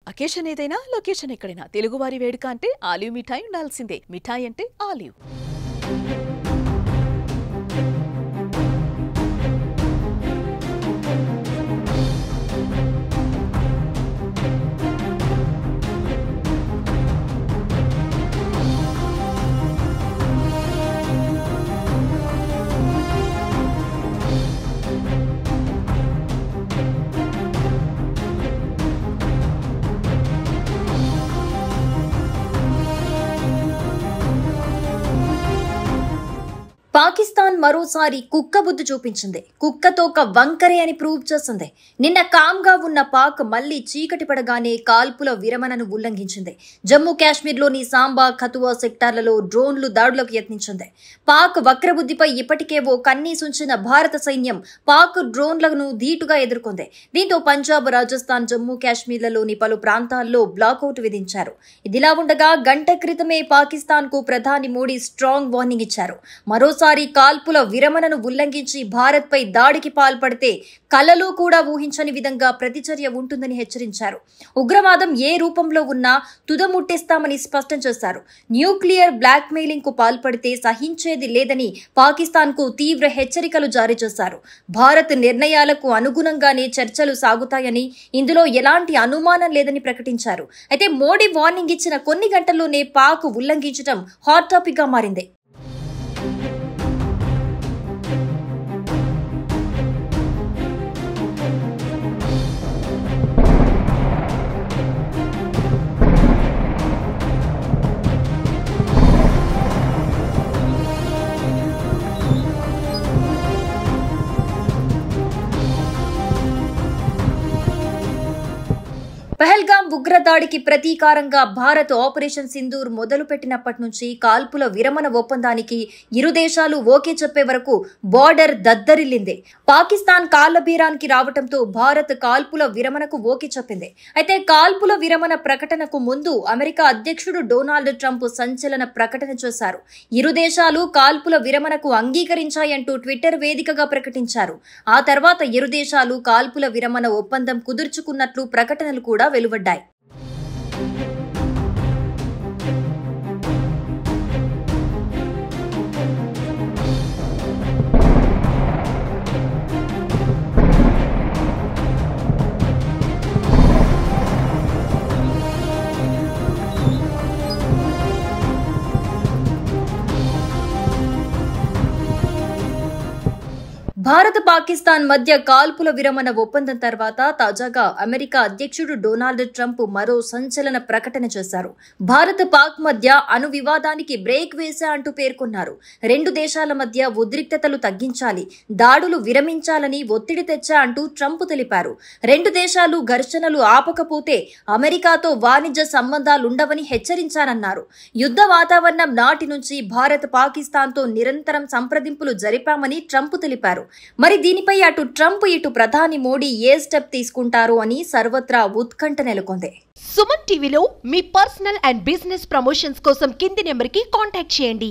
Occasion ఏదైనా location ఎక్కడైనా తెలుగువారి వేడుక అంటే ఆలివ్ మిఠాయి ఉండాల్సిందే. మిఠాయి అంటే ఆలివ్. పాకిస్తాన్ మరోసారి కుక్క బుద్ధి చూపించింది. కుక్కతోక వంకరే అని ప్రూవ్ చేసింది. నిన్న కామ్గా ఉన్న పాక్ మళ్లీ చీకటి పడగానే కాల్పుల విరమణను ఉల్లంఘించింది. జమ్మూ కాశ్మీర్లోని సాంబా ఖతువా సెక్టార్లలో డ్రోన్లు దాడులకు యత్నించింది. పాక్ వక్రబుద్ధిపై ఇప్పటికే ఓ కన్నీసుంచిన భారత సైన్యం పాక్ డ్రోన్లను ధీటుగా ఎదుర్కొంది. దీంతో పంజాబ్, రాజస్థాన్, జమ్మూ కాశ్మీర్లలోని పలు ప్రాంతాల్లో బ్లాకౌట్ విధించారు. ఇదిలా ఉండగా గంట క్రితమే పాకిస్తాన్ కు ప్రధాని మోడీ స్ట్రాంగ్ వార్నింగ్ ఇచ్చారు. మరోసారి కాల్పుల విరమణను ఉల్లంఘించి భారత్ పై దాడికి పాల్పడితే కలలో కూడా ఊహించని విధంగా ప్రతిచర్య ఉంటుందని హెచ్చరించారు. ఉగ్రవాదం ఏ రూపంలో ఉన్నా తుదముట్టిస్తామని స్పష్టం చేశారు. న్యూక్లియర్ బ్లాక్ మెయిలింగ్ కు పాల్పడితే సహించేది లేదని పాకిస్తాన్ కు తీవ్ర హెచ్చరికలు జారీ చేశారు. భారత్ నిర్ణయాలకు అనుగుణంగానే చర్చలు సాగుతాయని, ఇందులో ఎలాంటి అనుమానం లేదని ప్రకటించారు. అయితే మోడీ వార్నింగ్ ఇచ్చిన కొన్ని గంటల్లోనే పాక్ ఉల్లంఘించడం హాట్ టాపిక్ గా మారింది. పహల్గామ్ ఉగ్రదాడికి ప్రతీకారంగా భారత్ ఆపరేషన్ సింధూర్ మొదలుపెట్టినప్పటి నుంచి కాల్పుల విరమణ ఒప్పందానికి ఇరు దేశాలు ఓకే చెప్పే వరకు బార్డర్ దద్దరిల్లింది. పాకిస్తాన్ కాళ్లబీరానికి రావడంతో భారత్ కాల్పుల విరమణకు ఓకే చెప్పింది. అయితే కాల్పుల విరమణ ప్రకటనకు ముందు అమెరికా అధ్యక్షుడు డొనాల్డ్ ట్రంప్ సంచలన ప్రకటన చేశారు. ఇరు దేశాలు కాల్పుల విరమణకు అంగీకరించాయంటూ ట్విట్టర్ వేదికగా ప్రకటించారు. ఆ తర్వాత ఇరు దేశాలు కాల్పుల విరమణ ఒప్పందం కుదుర్చుకున్నట్లు ప్రకటనలు కూడా వెలువడ్డాయి. భారత్, పాకిస్తాన్ మధ్య కాల్పుల విరమణ ఒప్పందం తర్వాత తాజాగా అమెరికా అధ్యక్షుడు డొనాల్డ్ ట్రంప్ మరో సంచలన ప్రకటన చేశారు. భారత్, పాక్ మధ్య అణు వివాదానికి బ్రేక్ వేశా అంటూ పేర్కొన్నారు. రెండు దేశాల మధ్య ఉద్రిక్తతలు తగ్గించాలి, దాడులు విరమించాలని ఒత్తిడి తెచ్చా అంటూ ట్రంప్ తెలిపారు. రెండు దేశాలు ఘర్షణలు ఆపకపోతే అమెరికాతో వాణిజ్య సంబంధాలుండవని హెచ్చరించారన్నారు. యుద్ధ వాతావరణం నాటి నుంచి భారత్, పాకిస్తాన్తో నిరంతరం సంప్రదింపులు జరిపామని ట్రంప్ తెలిపారు. మరి దీనిపై అటు ట్రంప్, ఇటు ప్రధాని మోడీ ఏ స్టెప్ తీసుకుంటారు అని సర్వత్రా ఉత్కంఠ నెలకొంది. సుమన్ టీవీలో మీ పర్సనల్ అండ్ బిజినెస్ ప్రమోషన్స్ కోసం కింది నెంబర్కి కాంటాక్ట్ చేయండి.